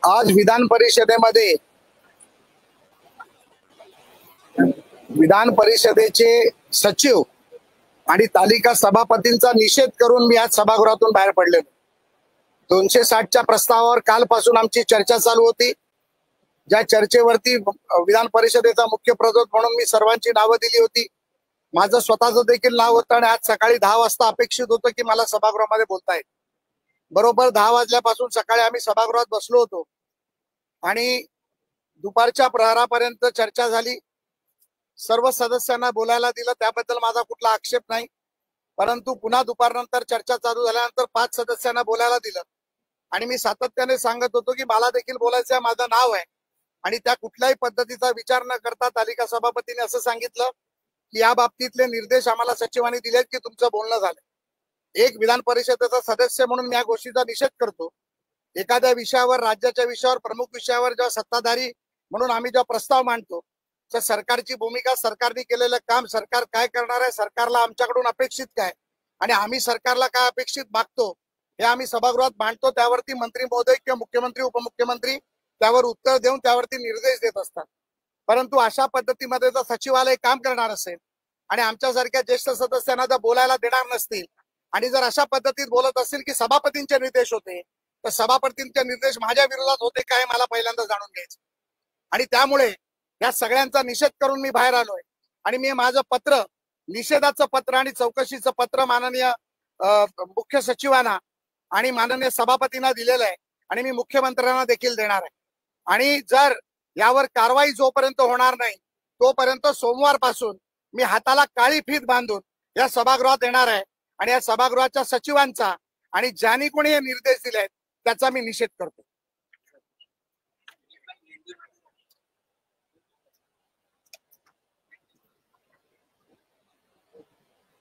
आज विधान परिषदेचे सचिव आणि तालिका सभापतींचा निषेध करून मी आज सभागृहातून बाहेर पडले। 260च्या प्रस्तावावर कालपासून आमची चर्चा चालू होती। ज्या चर्चेवरती विधान परिषदेचा मुख्य प्रस्तोत म्हणून मी सर्वांची नावं दिली होती। माझं स्वतःचं देखील नाव होतं आणि आज सकाळी 10 वाजता अपेक्षित होतं की मला सभागृहामध्ये बोलता येईल। बरोबर 10 वाजल्यापासून सकाळी आम्ही सभागृहात बसलो होतो आणि दुपारच्या प्रहरापर्यंत चर्चा झाली। सर्व सदस्यांना बोलायला दिलं, त्याबद्दल माझा कुठला आक्षेप नाही। परंतु पुन्हा दुपारनंतर चर्चा चालू झाल्यानंतर 5 सदस्यांना बोलायला दिलं आणि मी सातत्याने सांगत होतो की मला देखील बोलायचं आहे, माझं नाव आहे आणि त्या कुठल्याही पद्धतीचा विचार न करता तालिका सभापतीने असं सांगितलं की या बाबतीतले निर्देश आम्हाला सचिवांनी दिलेत की तुमचं बोलणं झालं। एक विधान परिषदेचा सदस्य म्हणून मी या गोष्टीचा निषेध करतो। एखाद्या विषयावर, राज्याच्या विषयावर, प्रमुख विषयावर जेव्हा सत्ताधारी म्हणून आम्ही जेव्हा प्रस्ताव मांडतो तर सरकारची भूमिका, सरकारने केलेलं काम, सरकार काय करणार आहे, सरकारला आमच्याकडून अपेक्षित काय आणि आम्ही सरकारला काय अपेक्षित मागतो हे आम्ही सभागृहात मांडतो। त्यावरती मंत्री महोदय किंवा मुख्यमंत्री, उपमुख्यमंत्री त्यावर उत्तर देऊन त्यावरती निर्देश देत असतात। परंतु अशा पद्धतीमध्ये जर सचिवालय काम करणार असेल आणि आमच्यासारख्या ज्येष्ठ सदस्यांना जर बोलायला देणार नसतील आणि जर अशा पद्धतीत बोलत असतील की सभापतींचे निर्देश होते, तर सभापतींचे निर्देश माझ्या विरोधात होते काय मला पहिल्यांदा जाणून घ्यायचं। आणि त्यामुळे या सगळ्यांचा निषेध करून मी बाहेर आलोय आणि मी माझं पत्र, निषेधाचं पत्र आणि चौकशीचं पत्र माननीय मुख्य सचिवांना आणि माननीय सभापतींना दिलेलं आहे आणि मी मुख्यमंत्र्यांना देखील देणार आहे। आणि जर यावर कारवाई जोपर्यंत होणार नाही तोपर्यंत सोमवारपासून मी हाताला काळी फीत बांधून या सभागृहात येणार आहे आणि या सभागृहाच्या सचिवांचा आणि ज्यांनी कोणी हे निर्देश दिले आहेत त्याचा मी निषेध करतो।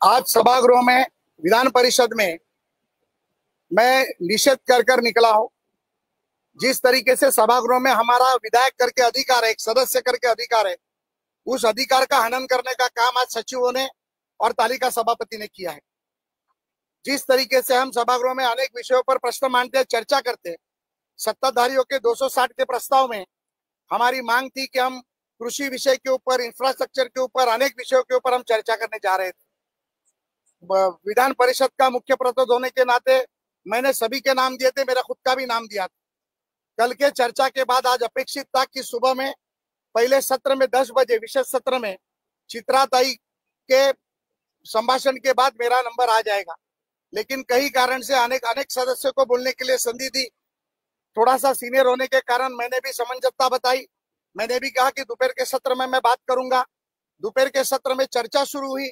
आज सभागृह में, विधान परिषद में मैं निषेध कर निकला हूं। जिस तरीके से सभागृह में हमारा विधायक करके अधिकार है, एक सदस्य करके अधिकार है, उस अधिकार का हनन करने का काम आज सचिवों ने और तालिका सभापति ने किया है। जिस तरीके से हम सभागृह में अनेक विषयों पर प्रश्न मांगते हैं, चर्चा करते हैं, सत्ताधारियों के 260 के प्रस्ताव में हमारी मांग थी कि हम कृषि विषय के ऊपर, इंफ्रास्ट्रक्चर के ऊपर, अनेक विषयों के ऊपर हम चर्चा करने जा रहे थे। विधान परिषद का मुख्य प्रस्तोत होने के नाते मैंने सभी के नाम दिए थे, मेरा खुद का भी नाम दिया था। कल के चर्चा के बाद आज अपेक्षित था कि सुबह में पहले सत्र में 10 बजे विशेष सत्र में चित्राताई के संभाषण के बाद मेरा नंबर आ जाएगा, लेकिन कई कारण से अनेक सदस्यों को बोलने के लिए संधि दी। थोड़ा सा सीनियर होने के कारण मैंने भी समंजसता बताई। मैंने भी कहा कि दोपहर के सत्र में मैं बात करूंगा। दोपहर के सत्र में चर्चा शुरू हुई,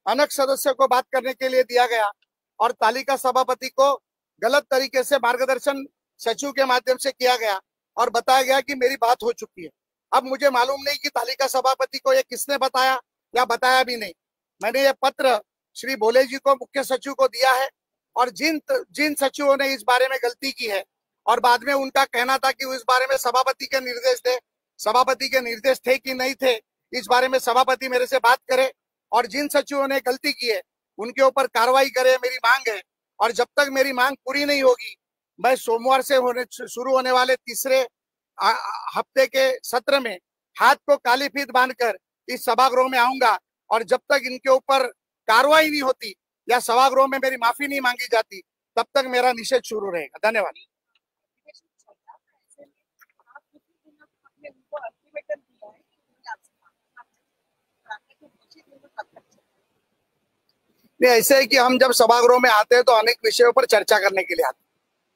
अनेक सदस्यों को बात करने के लिए दिया गया और तालिका सभापति को गलत तरीके से मार्गदर्शन सचिव के माध्यम से किया गया और बताया गया कि मेरी बात हो चुकी है। अब मुझे मालूम नहीं कि तालिका सभापति को ये किसने बताया या बताया भी नहीं। मैंने ये पत्र श्री भोले जी को, मुख्य सचिव को दिया है और जिन सचिवों ने इस बारे में गलती की है और बाद में उनका कहना था कि इस बारे में सभापति के निर्देश थे, सभापति के निर्देश थे कि नहीं थे, इस बारे में सभापति मेरे से बात करे और जिन सचिवों ने गलती की है उनके ऊपर कार्रवाई करे, मेरी मांग है। और जब तक मेरी मांग पूरी नहीं होगी मैं सोमवार से शुरू होने वाले तीसरे हफ्ते के सत्र में हाथ को काली फीत बांधकर इस सभागृह में आऊंगा और जब तक इनके ऊपर कार्रवाई नहीं होती या सभागृह में मेरी माफी नहीं मांगी जाती तब तक मेरा निषेध शुरू रहेगा। धन्यवाद। नहीं, ऐसे है कि हम जब सभागृह में आते हैं तो अनेक विषयों पर चर्चा करने के लिए आते हैं।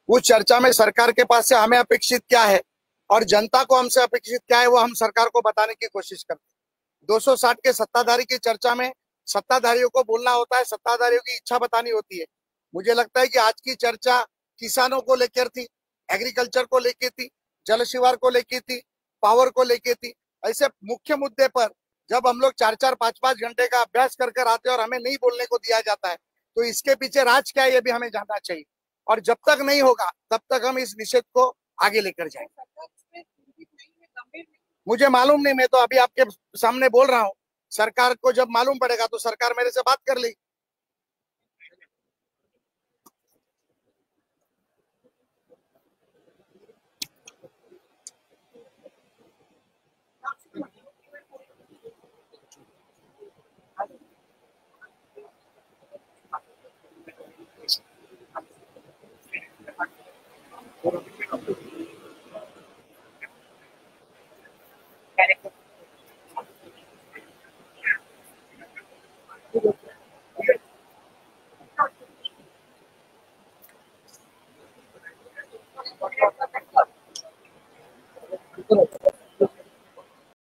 उस चर्चा में सरकार के पास से हमें अपेक्षित क्या है और जनता को हमसे अपेक्षित क्या है वो हम सरकार को बताने की कोशिश करते हैं। 260 के सत्ताधारी की चर्चा में सत्ताधारियों को बोलना होता है, सत्ताधारियों की इच्छा बतानी होती है। मुझे लगता है कि आज की चर्चा किसानों को लेकर थी, एग्रीकल्चर को लेकर थी, जल शिवार को लेकर थी, पावर को लेकर थी। ऐसे मुख्य मुद्दे पर जब हम लोग 4-4, 5-5 घंटे का अभ्यास कर आते हैं और हमें नहीं बोलने को दिया जाता है तो इसके पीछे राज क्या है ये भी हमें जानना चाहिए और जब तक नहीं होगा तब तक हम इस निषेध को आगे लेकर जाएंगे। मुझे मालूम नहीं, मैं तो अभी आपके सामने बोल रहा हूँ। सरकार को जब मालूम पड़ेगा तो सरकार मेरे से बात कर ली।